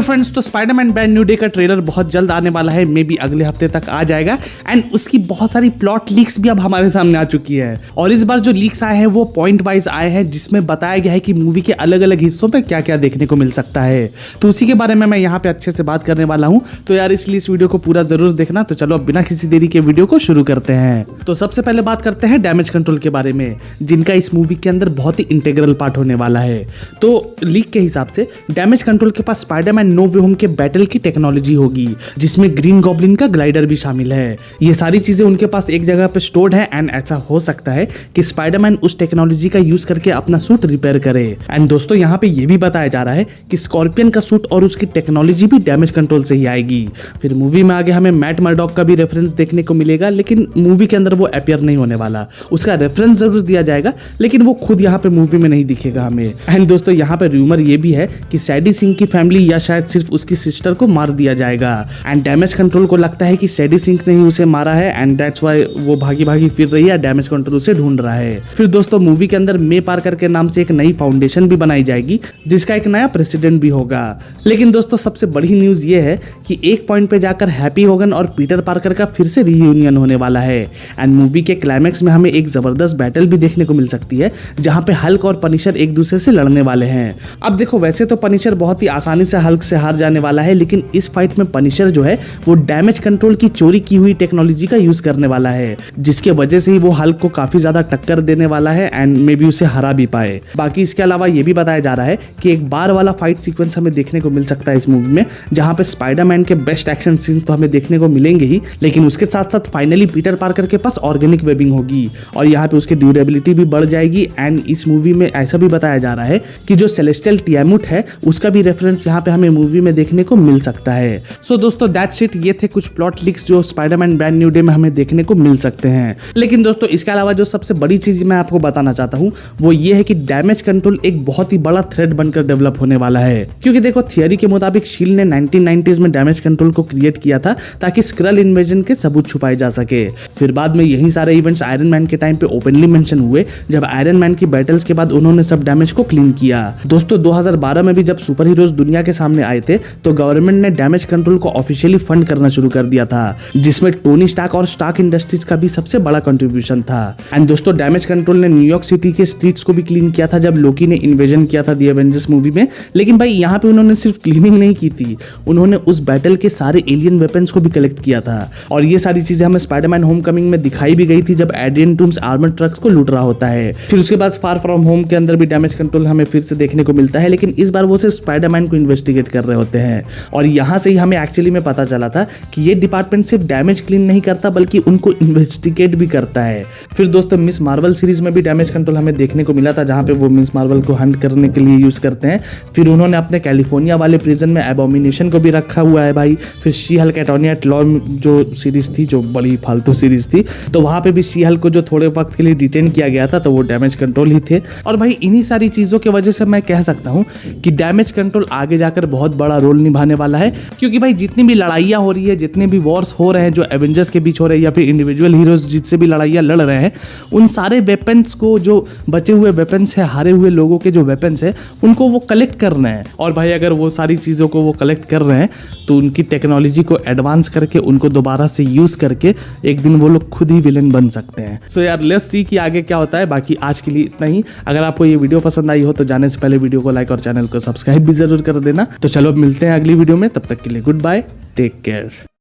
Friends, तो Spiderman brand new day का trailer बहुत जल्द आने वाला है, मे बी अगले हफ्ते तक आ जाएगा। एंड उसकी बहुत सारी प्लॉट लीक्स भी अब हमारे सामने आ चुकी है। और इस बार जो लीक्स आए हैं वो पॉइंट वाइज आए हैं, जिसमें बताया गया है कि मूवी के अलग अलग हिस्सों में क्या क्या देखने को मिल सकता है। तो उसी के बारे में मैं यहाँ पे अच्छे से बात करने वाला हूँ। तो यार इसलिए इस वीडियो को पूरा जरूर देखना। तो चलो अब बिना किसी देरी के वीडियो को शुरू करते हैं। तो सबसे पहले बात करते हैं डैमेज कंट्रोल के बारे में, जिनका इस मूवी के अंदर बहुत ही इंटीग्रल पार्ट होने वाला है। तो लीक के हिसाब से डैमेज कंट्रोल के पास स्पाइडरमैन नो वे होम के बैटल की टेक्नोलॉजी होगी, जिसमें ग्रीन गॉब्लिन का ग्लाइडर भी शामिल है। ये सारी चीजें उनके पास एक जगह पे स्टोर्ड है। एंड ऐसा हो सकता है कि स्पाइडरमैन उस टेक्नोलॉजी का यूज करके अपना सूट रिपेयर करे। एंड दोस्तों यहाँ पे ये भी बताया जा रहा है कि स्कॉर्पियन का सूट और उसकी टेक्नोलॉजी भी डैमेज कंट्रोल से ही आएगी। फिर मूवी में आगे हमें मैट मर्डॉक का भी रेफरेंस देखने को मिलेगा, लेकिन मूवी के अंदर वो अपीयर नहीं होने वाला। उसका रेफरेंस जरूर दिया जाएगा, लेकिन वो खुद यहाँ पे मूवी में नहीं दिखेगा हमें। एंड दोस्तों यहाँ पे रूमर ये भी है कि सैडी सिंह की फैमिली या शायद सिर्फ उसकी सिस्टर को मार दिया जाएगा। एंड डैमेज कंट्रोल को लगता है कि सैडी सिंह ने ही उसे मारा है। एंड दैट्स व्हाई वो भागी भागी फिर रही है, डैमेज कंट्रोल उसे ढूंढ रहा है। फिर दोस्तों मूवी के अंदर मे पार्कर के नाम से एक नई फाउंडेशन भी बनाई जाएगी, जिसका एक नया प्रेसिडेंट भी होगा। लेकिन दोस्तों सबसे बड़ी न्यूज ये है कि एक पॉइंट पे जाकर हैप्पी होगन और पीटर पार्कर का फिर से रीयूनियन होने वाला है। एंड मूवी के क्लाइमैक्स में हमें एक जबरदस्त बैटल भी देखने को मिल सकती है, जहां पे हल्क और पनिशर एक दूसरे से लड़ने वाले हैं। अब देखो वैसे तो पनिशर बहुत ही आसानी से हल्क से हार जाने वाला है, लेकिन इस फाइट में पनिशर जो है वो डैमेज कंट्रोल की चोरी की हुई टेक्नोलॉजी का यूज करने वाला है, जिसके वजह से ही वो हल्क को काफी ज्यादा टक्कर देने वाला है एंड मे बी उसे हरा भी पाए। बाकी इसके अलावा ये भी बताया जा रहा है कि एक बार वाला फाइट सीक्वेंस हमें देखने को मिल सकता है इस मूवी में, जहां पे स्पाइडरमैन के बेस्ट एक्शन सीन्स तो हमें देखने को मिलेंगे ही, लेकिन उसके साथ साथ फाइनली पीटर पार्कर के पास ऑर्गेनिक वेबिंग होगी और यहाँ पे उसकी ड्यूरेबिलिटी भी बढ़ जाएगी। एंड इस मूवी में ऐसा भी बताया जा रहा है कि जो सेलेस्टियल टियामुट है उसका भी रेफरेंस यहाँ पे हमें मूवी में देखने को मिल सकता है। सो दोस्तों दैट्स इट, ये थे कुछ प्लॉट लीक्स जो स्पाइडरमैन ब्रांड न्यू डे में हमें देखने को मिल सकते हैं। लेकिन दोस्तों इसके अलावा जो सबसे बड़ी चीज मैं आपको बताना चाहता हूँ वो ये है कि डैमेज कंट्रोल एक बहुत ही बड़ा थ्रेट बनकर डेवलप होने वाला है। क्योंकि देखो थियरी के मुताबिक शील्ड ने 1990s में डैमेज कंट्रोल को क्रिएट किया था ताकि स्क्रल इन्वेजन के सबूत छुपाए जा सके। फिर बाद में यही सारे इवेंट्स आयरन मैन के टाइम पे ओपनली मेंशन हुए, जब आयरन मैन की बैटल्स के बाद उन्होंने सब डैमेज को क्लीन किया। दोस्तों 2012 में भी जब सुपर हीरोज दुनिया के सामने आए थे तो गवर्नमेंट ने डैमेज कंट्रोल को ऑफिशियली फंड करना शुरू कर दिया था, जिसमें टोनी स्टार्क और स्टार्क इंडस्ट्रीज का भी सबसे बड़ा कंट्रीब्यूशन था। एंड दोस्तों डैमेज कंट्रोल ने न्यूयॉर्क सिटी के स्ट्रीट्स को भी क्लीन किया था जब लोकी ने इन्वेजन किया था दी एवेंजर्स मूवी में। लेकिन भाई यहाँ पे उन्होंने सिर्फ क्लीनिंग नहीं की थी, उन्होंने उस बैटल के सारे एलियन वेपन्स को भी कलेक्ट किया था। और ये सारी चीजें हमें स्पाइडरमैन होमकमिंग में दिखाई भी गई थी, जब एड्रियन टूम्स आर्मर्ड ट्रक्स को लूट रहा होता है। फिर उसके बाद फार फ्रॉम होम के अंदर भी डैमेज कंट्रोल हमें फिर से देखने को मिलता है, लेकिन इस बार वो सिर्फ स्पाइडरमैन को इन्वेस्टिगेट कर रहे होते हैं। और यहाँ से ही हमें एक्चुअली में पता चला था कि ये डिपार्टमेंट सिर्फ डैमेज क्लीन नहीं करता बल्कि उनको इन्वेस्टिगेट भी करता है। फिर दोस्तों मिस मार्वल सीरीज में भी डैमेज कंट्रोल हमें देखने को मिला था, जहाँ पे वो मिस मार्वल को हंट करने के लिए यूज करते हैं। फिर उन्होंने अपने कैलिफोर्निया वाले प्रिजन में एबोमिनेशन को भी रखा हुआ है भाई। फिर She Hulk Attorney at Law जो सीरीज थी, जो बड़ी फालतू सीरीज थी, तो वहां पे भी शी हल्क को जो थोड़े वक्त के लिए डिटेन किया गया था, तो वो डैमेज कंट्रोल ही थे। और भाई इन्हीं सारी चीजों की वजह से मैं कह सकता हूँ कि डैमेज कंट्रोल आगे जाकर बहुत बड़ा रोल निभाने वाला है। क्योंकि भाई जितनी भी लड़ाइयाँ हो रही है, जितने भी वॉर्स हो रहे हैं जो एवेंजर्स के बीच हो रहे हैं या फिर इंडिविजुअल हीरोज जिससे भी लड़ाइयाँ लड़ रहे हैं, उन सारे वेपन्स को, जो बचे हुए वेपन्स है, हारे हुए लोगों के जो वेपन्स है, उनको वो कलेक्ट कर रहे हैं। और भाई अगर वो सारी चीज़ों को वो कलेक्ट कर रहे हैं तो उनकी टेक्नोलॉजी को एडवांस करके उनको दोबारा से यूज करके एक दिन वो लोग खुद ही विलेन बन सकते हैं। सो यार लेट्स सी कि आगे क्या होता है। बाकी आज के लिए इतना ही। अगर आपको ये वीडियो पसंद आई हो तो जाने से पहले वीडियो को लाइक और चैनल को सब्सक्राइब भी जरूर कर देना। तो चलो अब मिलते हैं अगली वीडियो में, तब तक के लिए गुड बाय, टेक केयर।